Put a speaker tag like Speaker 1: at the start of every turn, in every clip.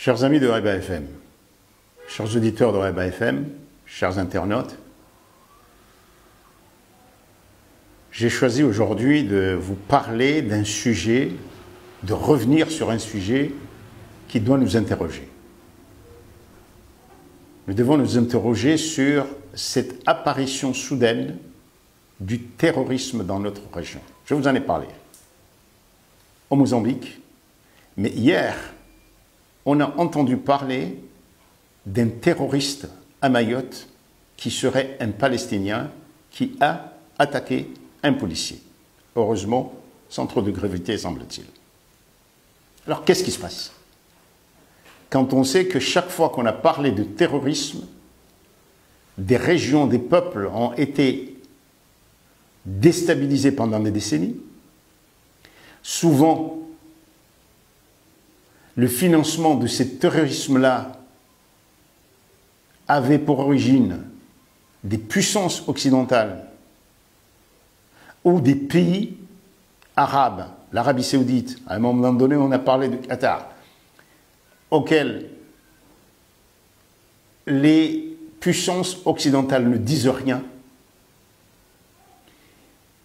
Speaker 1: Chers amis de Reba FM, chers auditeurs de Reba FM, chers internautes, j'ai choisi aujourd'hui de vous parler d'un sujet, de revenir sur un sujet qui doit nous interroger. Nous devons nous interroger sur cette apparition soudaine du terrorisme dans notre région. Je vous en ai parlé au Mozambique, mais hier, on a entendu parler d'un terroriste à Mayotte qui serait un Palestinien qui a attaqué un policier. Heureusement, sans trop de gravité, semble-t-il. Alors, qu'est-ce qui se passe? Quand on sait que chaque fois qu'on a parlé de terrorisme, des régions, des peuples ont été déstabilisés pendant des décennies, souvent, le financement de ce terrorisme-là avait pour origine des puissances occidentales ou des pays arabes, l'Arabie Saoudite. À un moment donné, on a parlé du Qatar, auxquels les puissances occidentales ne disent rien.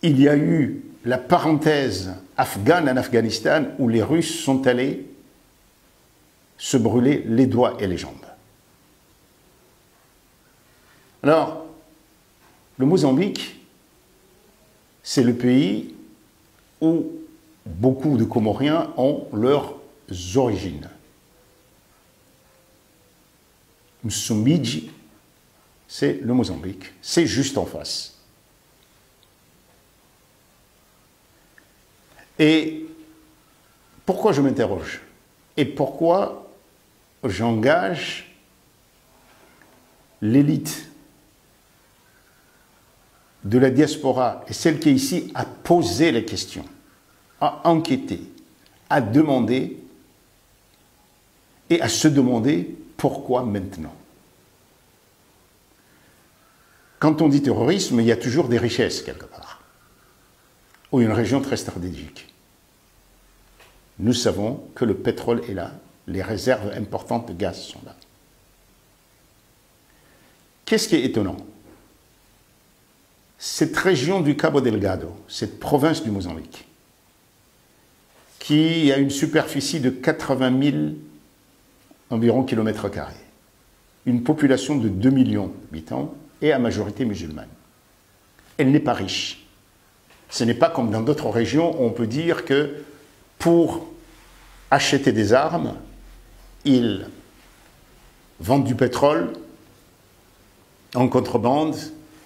Speaker 1: Il y a eu la parenthèse afghane en Afghanistan où les Russes sont allés se brûler les doigts et les jambes. Alors, le Mozambique, c'est le pays où beaucoup de Comoriens ont leurs origines. Msumbiji, c'est le Mozambique, c'est juste en face. Et pourquoi je m'interroge? Et pourquoi j'engage l'élite de la diaspora et celle qui est ici à poser les questions, à enquêter, à demander et à se demander pourquoi maintenant? Quand on dit terrorisme, il y a toujours des richesses quelque part, ou une région très stratégique. Nous savons que le pétrole est là, les réserves importantes de gaz sont là. Qu'est-ce qui est étonnant? Cette région du Cabo Delgado, cette province du Mozambique, qui a une superficie de 80 000 environ kilomètres carrés, une population de 2 millions d'habitants et à majorité musulmane. Elle n'est pas riche. Ce n'est pas comme dans d'autres régions où on peut dire que pour acheter des armes, ils vendent du pétrole en contrebande,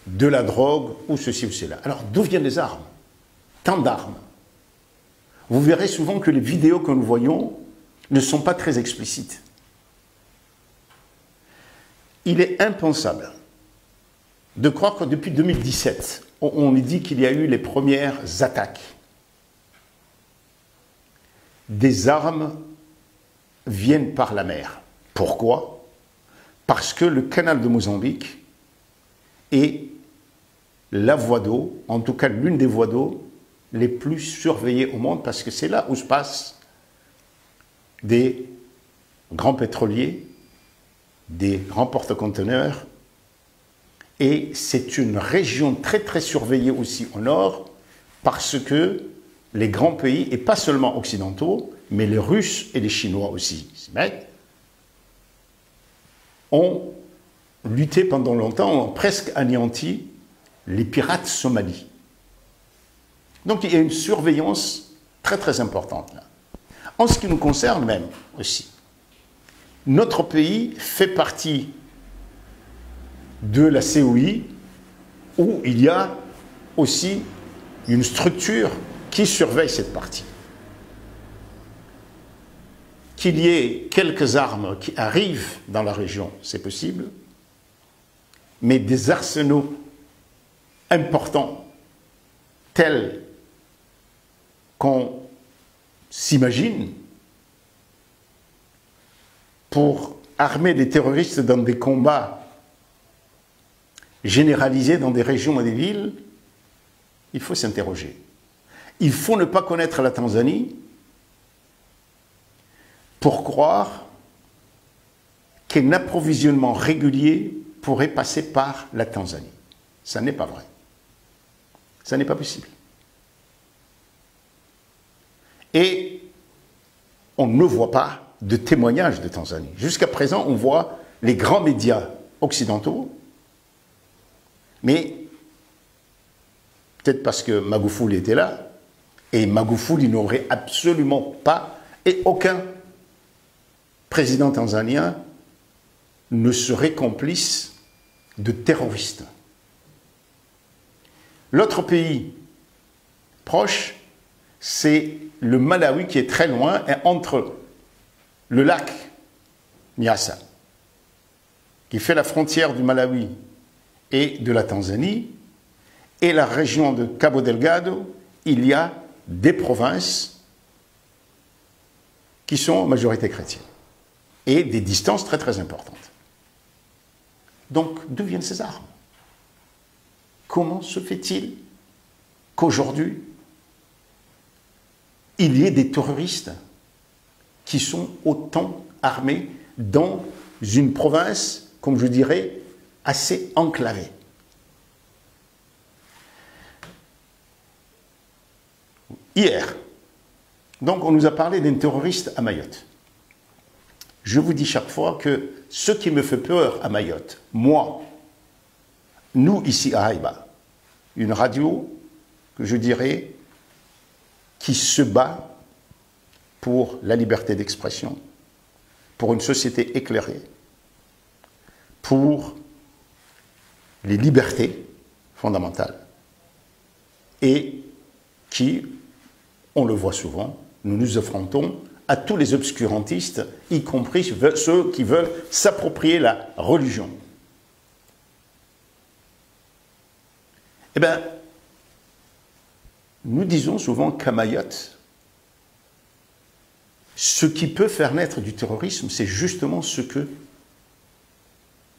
Speaker 1: de la drogue ou ceci ou cela. Alors d'où viennent les armes? Tant d'armes. Vous verrez souvent que les vidéos que nous voyons ne sont pas très explicites. Il est impensable de croire que depuis 2017, on dit qu'il y a eu les premières attaques. Des armes viennent par la mer. Pourquoi? Parce que le canal de Mozambique est la voie d'eau, en tout cas l'une des voies d'eau les plus surveillées au monde, parce que c'est là où se passent des grands pétroliers, des grands porte-conteneurs, et c'est une région très très surveillée aussi au nord, parce que les grands pays, et pas seulement occidentaux, mais les Russes et les Chinois aussi, ont lutté pendant longtemps, ont presque anéanti les pirates somalis. Donc il y a une surveillance très très importante là. En ce qui nous concerne même aussi, notre pays fait partie de la COI où il y a aussi une structure qui surveille cette partie. Qu'il y ait quelques armes qui arrivent dans la région, c'est possible, mais des arsenaux importants, tels qu'on s'imagine, pour armer les terroristes dans des combats généralisés dans des régions et des villes, il faut s'interroger. Il faut ne pas connaître la Tanzanie pour croire qu'un approvisionnement régulier pourrait passer par la Tanzanie. Ça n'est pas vrai. Ça n'est pas possible. Et on ne voit pas de témoignages de Tanzanie. Jusqu'à présent, on voit les grands médias occidentaux, mais peut-être parce que Magufuli était là, et Magufuli n'aurait absolument pas, et aucun président tanzanien ne serait complice de terroristes. L'autre pays proche, c'est le Malawi qui est très loin, et entre le lac Nyassa, qui fait la frontière du Malawi et de la Tanzanie, et la région de Cabo Delgado, il y a des provinces qui sont en majorité chrétiennes, et des distances très très importantes. Donc, d'où viennent ces armes? Comment se fait-il qu'aujourd'hui, il y ait des terroristes qui sont autant armés dans une province, comme je dirais, assez enclavée? Hier, donc on nous a parlé d'un terroriste à Mayotte. Je vous dis chaque fois que ce qui me fait peur à Mayotte, moi, nous ici à Haïba, une radio que je dirais qui se bat pour la liberté d'expression, pour une société éclairée, pour les libertés fondamentales, et qui, on le voit souvent, nous nous affrontons à tous les obscurantistes, y compris ceux qui veulent s'approprier la religion. Eh bien, nous disons souvent qu'à Mayotte, ce qui peut faire naître du terrorisme, c'est justement ce que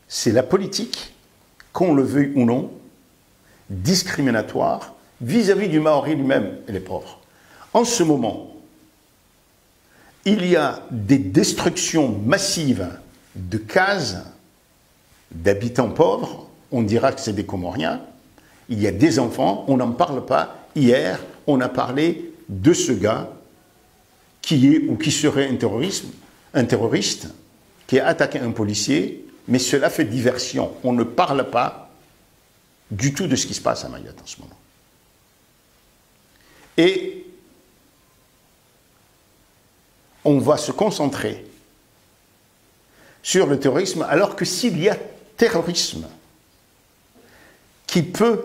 Speaker 1: c'est la politique, qu'on le veuille ou non, discriminatoire vis-à-vis du Maori lui-même et les pauvres. En ce moment, il y a des destructions massives de cases d'habitants pauvres, on dira que c'est des Comoriens, il y a des enfants, on n'en parle pas. Hier, on a parlé de ce gars qui est ou qui serait un terroriste qui a attaqué un policier, mais cela fait diversion. On ne parle pas du tout de ce qui se passe à Mayotte en ce moment. Et on va se concentrer sur le terrorisme, alors que s'il y a terrorisme qui peut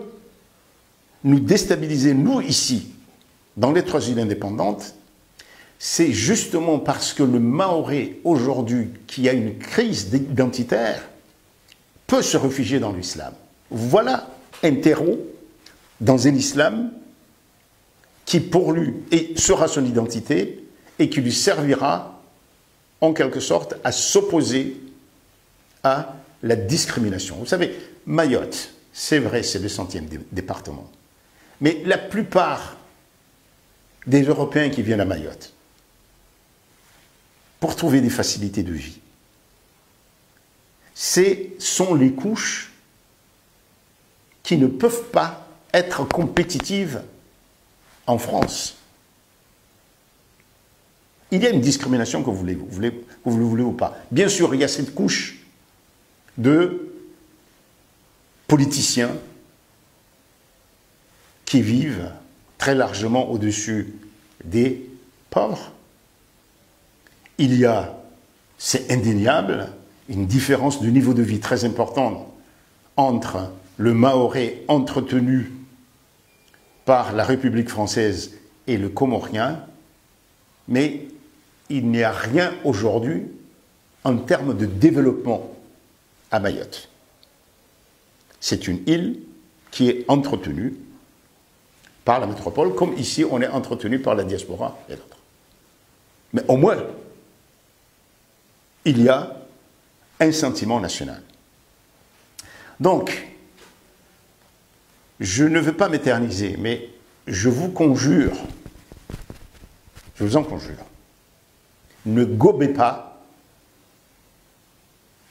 Speaker 1: nous déstabiliser, nous ici, dans les trois îles indépendantes, c'est justement parce que le Maoré, aujourd'hui, qui a une crise identitaire, peut se réfugier dans l'islam. Voilà un terreau dans un islam qui, pour lui, sera son identité et qui lui servira, en quelque sorte, à s'opposer à la discrimination. Vous savez, Mayotte, c'est vrai, c'est le 100e département. Mais la plupart des Européens qui viennent à Mayotte, pour trouver des facilités de vie, sont les couches qui ne peuvent pas être compétitives en France. Il y a une discrimination que vous le voulez ou pas. Bien sûr, il y a cette couche de politiciens qui vivent très largement au-dessus des pauvres. Il y a, c'est indéniable, une différence de niveau de vie très importante entre le Maoré entretenu par la République française et le Comorien, mais il n'y a rien aujourd'hui en termes de développement à Mayotte. C'est une île qui est entretenue par la métropole, comme ici on est entretenu par la diaspora et d'autres. Mais au moins, il y a un sentiment national. Donc, je ne veux pas m'éterniser, mais je vous conjure, je vous en conjure, ne gobez pas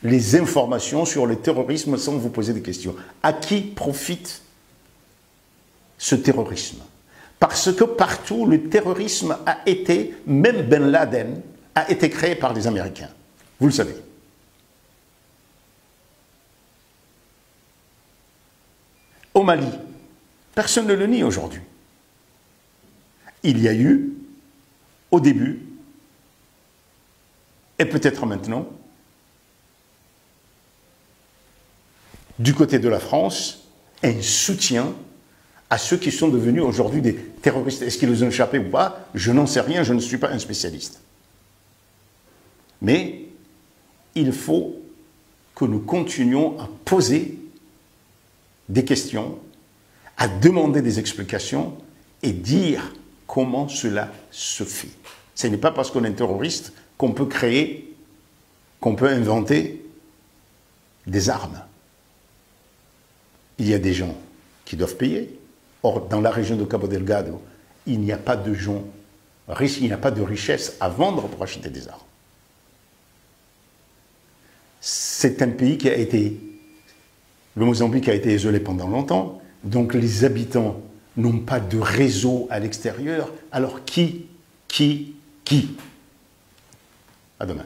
Speaker 1: les informations sur le terrorisme sans vous poser des questions. À qui profite ce terrorisme? Parce que partout, le terrorisme a été, même Ben Laden, a été créé par les Américains. Vous le savez. Au Mali, personne ne le nie aujourd'hui. Il y a eu, au début, et peut-être maintenant, du côté de la France, un soutien à ceux qui sont devenus aujourd'hui des terroristes. Est-ce qu'ils les ont échappés ou pas? Je n'en sais rien, je ne suis pas un spécialiste. Mais il faut que nous continuions à poser des questions, à demander des explications et dire comment cela se fait. Ce n'est pas parce qu'on est terroriste qu'on peut créer, qu'on peut inventer des armes. Il y a des gens qui doivent payer. Or, dans la région de Cabo Delgado, il n'y a pas de gens riches, il n'y a pas de richesse à vendre pour acheter des armes. C'est un pays qui a été... Le Mozambique a été isolé pendant longtemps, donc les habitants n'ont pas de réseau à l'extérieur. Alors qui À demain.